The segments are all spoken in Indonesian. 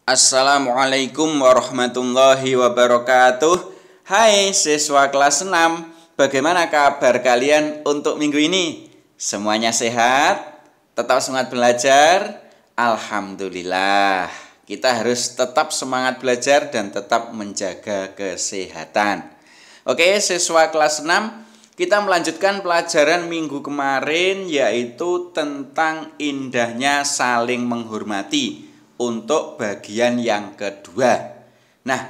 Assalamualaikum warahmatullahi wabarakatuh. Hai siswa kelas 6, bagaimana kabar kalian untuk minggu ini? Semuanya sehat? Tetap semangat belajar? Alhamdulillah. Kita harus tetap semangat belajar dan tetap menjaga kesehatan. Oke, siswa kelas 6, kita melanjutkan pelajaran minggu kemarin, yaitu tentang indahnya saling menghormati untuk bagian yang kedua. Nah,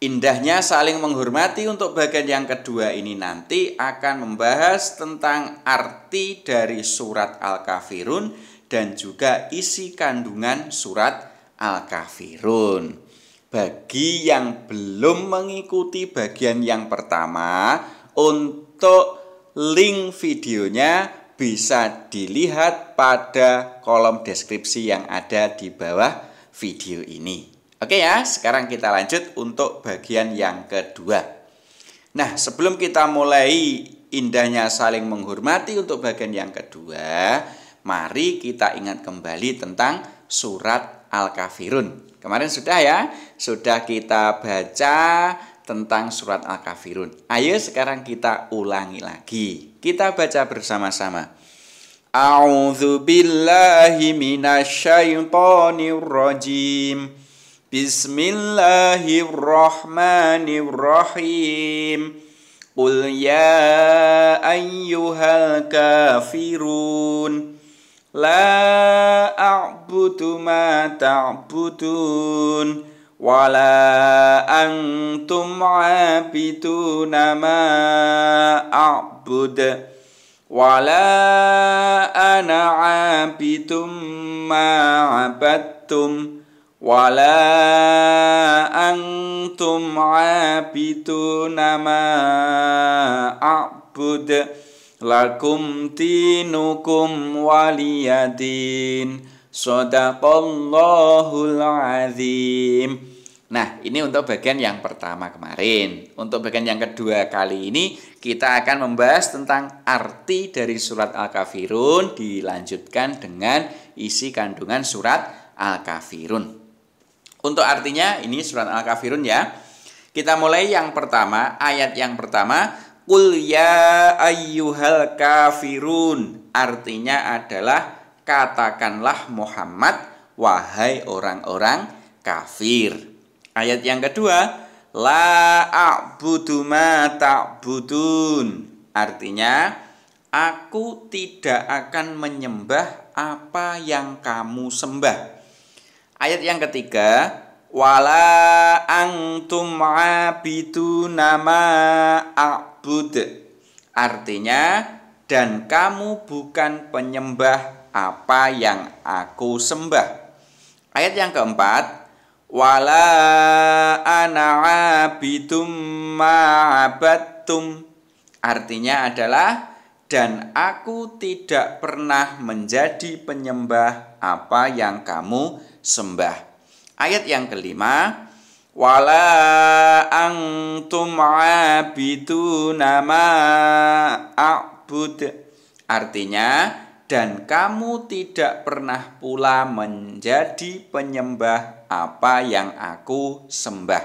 indahnya saling menghormati untuk bagian yang kedua ini nanti akan membahas tentang arti dari surat Al-Kafirun dan juga isi kandungan surat Al-Kafirun. Bagi yang belum mengikuti bagian yang pertama, untuk link videonya bisa dilihat pada kolom deskripsi yang ada di bawah video ini. Oke ya, sekarang kita lanjut untuk bagian yang kedua. Nah, sebelum kita mulai indahnya saling menghormati untuk bagian yang kedua, mari kita ingat kembali tentang surat Al-Kafirun. Kemarin sudah ya, sudah kita baca tentang surat Al-Kafirun. Ayo sekarang kita ulangi lagi. Kita baca bersama-sama. A'udzu billahi minasyaitonir rajim. Bismillahirrahmanirrahim. Qul ya ayyuhal kafirun la a'budu ma ta'budun wala antum 'abiduna ma a'bud wala ana 'abidum ma 'abadtum wala antum 'abiduna ma a'bud lakum dinukum waliyadin. Shadaqallahul azim. Nah, ini untuk bagian yang pertama kemarin. Untuk bagian yang kedua kali ini kita akan membahas tentang arti dari surat Al-Kafirun, dilanjutkan dengan isi kandungan surat Al-Kafirun. Untuk artinya ini surat Al-Kafirun ya. Kita mulai yang pertama, ayat yang pertama, Qul ya ayyuhal kafirun. Artinya adalah katakanlah Muhammad, wahai orang-orang kafir. Ayat yang kedua, la a'budu ma ta'budun. Artinya, aku tidak akan menyembah apa yang kamu sembah. Ayat yang ketiga, wala antum abiduna ma a'bud. Artinya, dan kamu bukan penyembah apa yang aku sembah. Ayat yang keempat, wala ana abidum ma'abadtum. Artinya adalah, dan aku tidak pernah menjadi penyembah apa yang kamu sembah. Ayat yang kelima, wala antum abiduna ma'abud. Artinya, dan kamu tidak pernah pula menjadi penyembah apa yang aku sembah.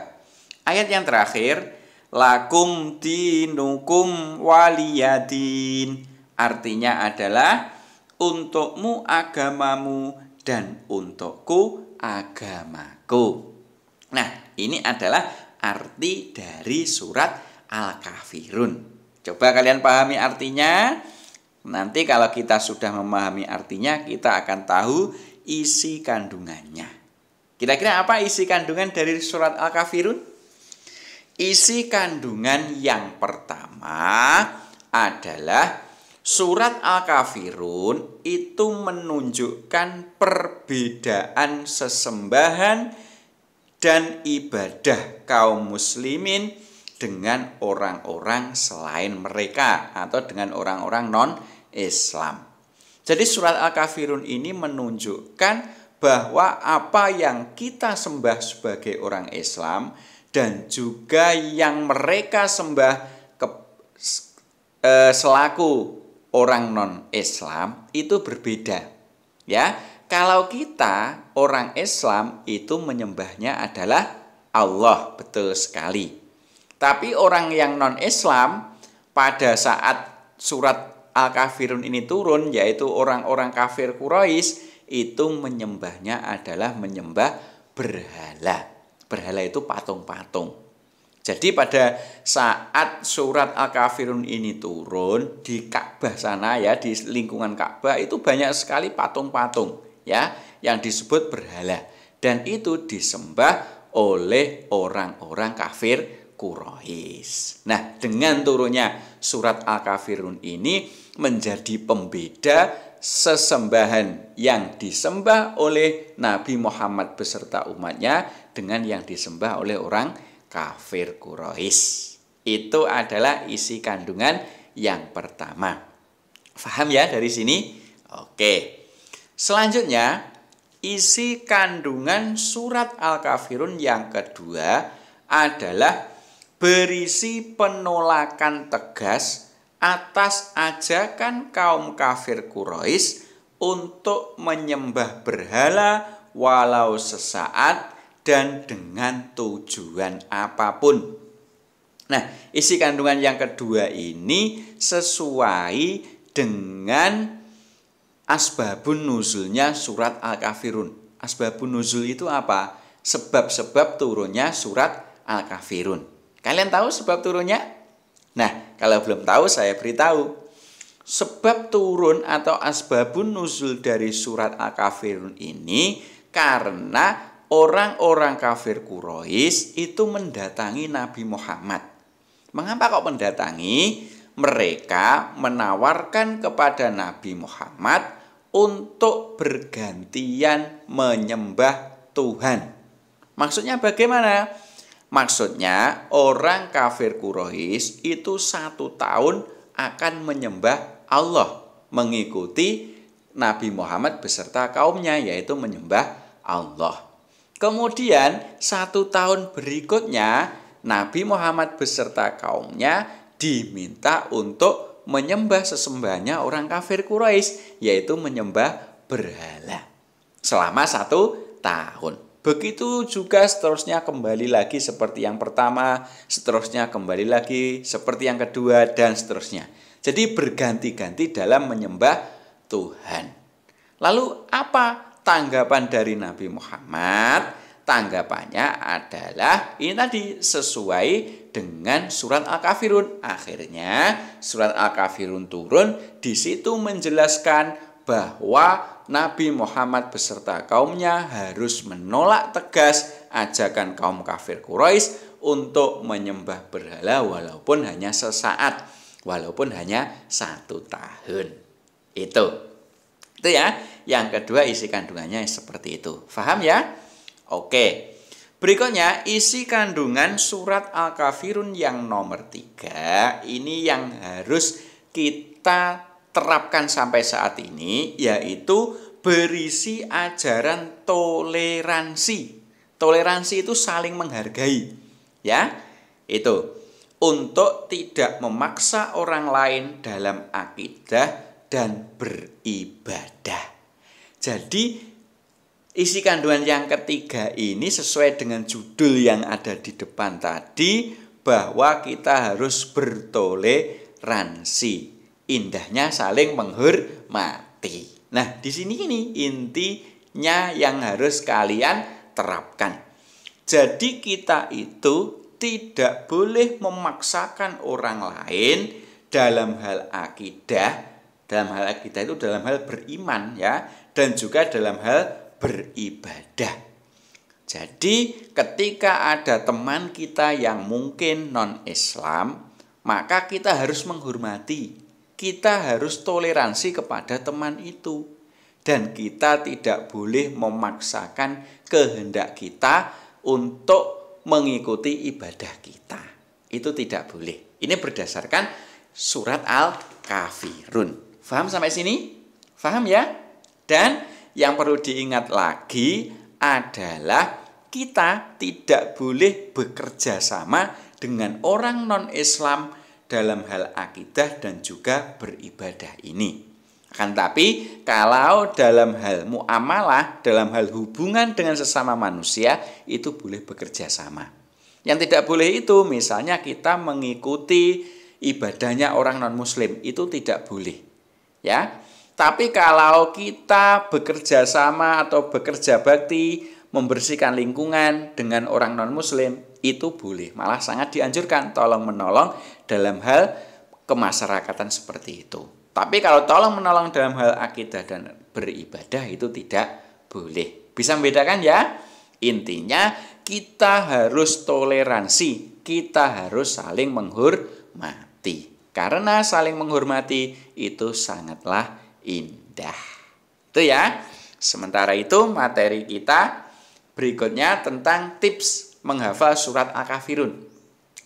Ayat yang terakhir, lakum dinukum waliyadin. Artinya adalah, untukmu agamamu dan untukku agamaku. Nah, ini adalah arti dari surat Al-Kafirun. Coba kalian pahami artinya. Nanti kalau kita sudah memahami artinya, kita akan tahu isi kandungannya. Kira-kira apa isi kandungan dari surat Al-Kafirun? Isi kandungan yang pertama adalah surat Al-Kafirun itu menunjukkan perbedaan sesembahan dan ibadah kaum muslimin dengan orang-orang selain mereka atau dengan orang-orang non-Islam. Jadi surat Al-Kafirun ini menunjukkan bahwa apa yang kita sembah sebagai orang Islam dan juga yang mereka sembah selaku orang non-Islam itu berbeda. Ya, kalau kita orang Islam itu menyembahnya adalah Allah, betul sekali. Tapi orang yang non-Islam pada saat surat Al-Kafirun ini turun, yaitu orang-orang kafir Quraisy, itu menyembahnya adalah menyembah berhala. Berhala itu patung-patung. Jadi pada saat surat Al-Kafirun ini turun di Ka'bah sana ya, di lingkungan Ka'bah itu banyak sekali patung-patung ya yang disebut berhala, dan itu disembah oleh orang-orang kafir Quraisy. Nah, dengan turunnya surat Al-Kafirun ini menjadi pembeda sesembahan yang disembah oleh Nabi Muhammad beserta umatnya dengan yang disembah oleh orang kafir Quraisy. Itu adalah isi kandungan yang pertama. Paham ya dari sini? Oke. Selanjutnya, isi kandungan surat Al-Kafirun yang kedua adalah berisi penolakan tegas atas ajakan kaum kafir Quraisy untuk menyembah berhala walau sesaat dan dengan tujuan apapun. Nah, isi kandungan yang kedua ini sesuai dengan asbabun nuzulnya surat Al-Kafirun. Asbabun nuzul itu apa? Sebab-sebab turunnya surat Al-Kafirun. Kalian tahu sebab turunnya? Nah, kalau belum tahu saya beritahu. Sebab turun atau asbabun nuzul dari surat Al-Kafirun ini karena orang-orang kafir Quraisy itu mendatangi Nabi Muhammad. Mengapa kok mendatangi? Mereka menawarkan kepada Nabi Muhammad untuk bergantian menyembah Tuhan. Maksudnya bagaimana? Maksudnya orang kafir Quraisy itu 1 tahun akan menyembah Allah, mengikuti Nabi Muhammad beserta kaumnya, yaitu menyembah Allah. Kemudian 1 tahun berikutnya Nabi Muhammad beserta kaumnya diminta untuk menyembah sesembahannya orang kafir Quraisy, yaitu menyembah berhala selama 1 tahun. Begitu juga seterusnya kembali lagi seperti yang pertama, seterusnya kembali lagi seperti yang kedua, dan seterusnya. Jadi berganti-ganti dalam menyembah Tuhan. Lalu apa tanggapan dari Nabi Muhammad? Tanggapannya adalah ini tadi sesuai dengan surat Al-Kafirun. Akhirnya surat Al-Kafirun turun, di situ menjelaskan bahwa Nabi Muhammad beserta kaumnya harus menolak tegas ajakan kaum kafir Quraisy untuk menyembah berhala walaupun hanya sesaat, walaupun hanya 1 tahun. Itu ya. Yang kedua isi kandungannya seperti itu. Paham ya? Oke. Berikutnya isi kandungan surat Al-Kafirun yang nomor 3. Ini yang harus kita terapkan sampai saat ini, yaitu berisi ajaran toleransi. Toleransi itu saling menghargai, ya. Itu untuk tidak memaksa orang lain dalam akidah dan beribadah. Jadi isi kandungan yang ketiga ini sesuai dengan judul yang ada di depan tadi, bahwa kita harus bertoleransi. Indahnya saling menghormati. Nah, di sini ini intinya yang harus kalian terapkan. Jadi kita itu tidak boleh memaksakan orang lain dalam hal akidah. Dalam hal akidah itu dalam hal beriman ya, dan juga dalam hal beribadah. Jadi ketika ada teman kita yang mungkin non-Islam, maka kita harus menghormati. Kita harus toleransi kepada teman itu. Dan kita tidak boleh memaksakan kehendak kita untuk mengikuti ibadah kita. Itu tidak boleh. Ini berdasarkan surat Al-Kafirun. Paham sampai sini? Paham ya? Dan yang perlu diingat lagi adalah kita tidak boleh bekerja sama dengan orang non-Islam dalam hal akidah dan juga beribadah ini. Kan tapi kalau dalam hal muamalah, dalam hal hubungan dengan sesama manusia, itu boleh bekerja sama. Yang tidak boleh itu misalnya kita mengikuti ibadahnya orang non-muslim, itu tidak boleh. Ya. Tapi kalau kita bekerja sama atau bekerja bakti, membersihkan lingkungan dengan orang non-muslim, itu boleh. Malah sangat dianjurkan tolong-menolong dalam hal kemasyarakatan seperti itu. Tapi kalau tolong-menolong dalam hal akidah dan beribadah itu tidak boleh. Bisa membedakan ya? Intinya kita harus toleransi, kita harus saling menghormati. Karena saling menghormati itu sangatlah indah. Itu ya. Sementara itu materi kita berikutnya tentang tips menghafal surat Al-Kafirun.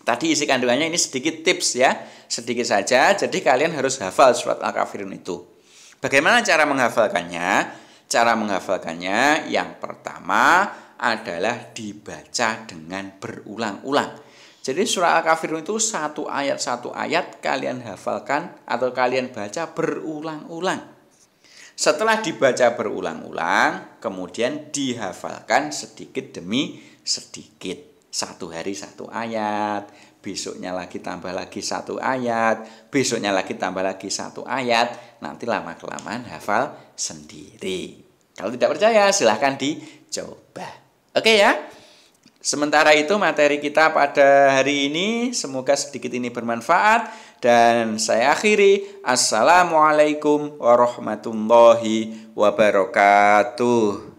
Tadi isi kandungannya ini sedikit tips ya. Sedikit saja, jadi kalian harus hafal surat Al-Kafirun itu. Bagaimana cara menghafalkannya? Cara menghafalkannya yang pertama adalah dibaca dengan berulang-ulang. Jadi surat Al-Kafirun itu satu ayat kalian hafalkan atau kalian baca berulang-ulang. Setelah dibaca berulang-ulang, kemudian dihafalkan sedikit demi sedikit. Satu hari satu ayat, besoknya lagi tambah lagi satu ayat, besoknya lagi tambah lagi satu ayat, nanti lama-kelamaan hafal sendiri. Kalau tidak percaya silahkan dicoba. Oke ya? Sementara itu materi kita pada hari ini semoga sedikit ini bermanfaat dan saya akhiri. Assalamualaikum warahmatullahi wabarakatuh.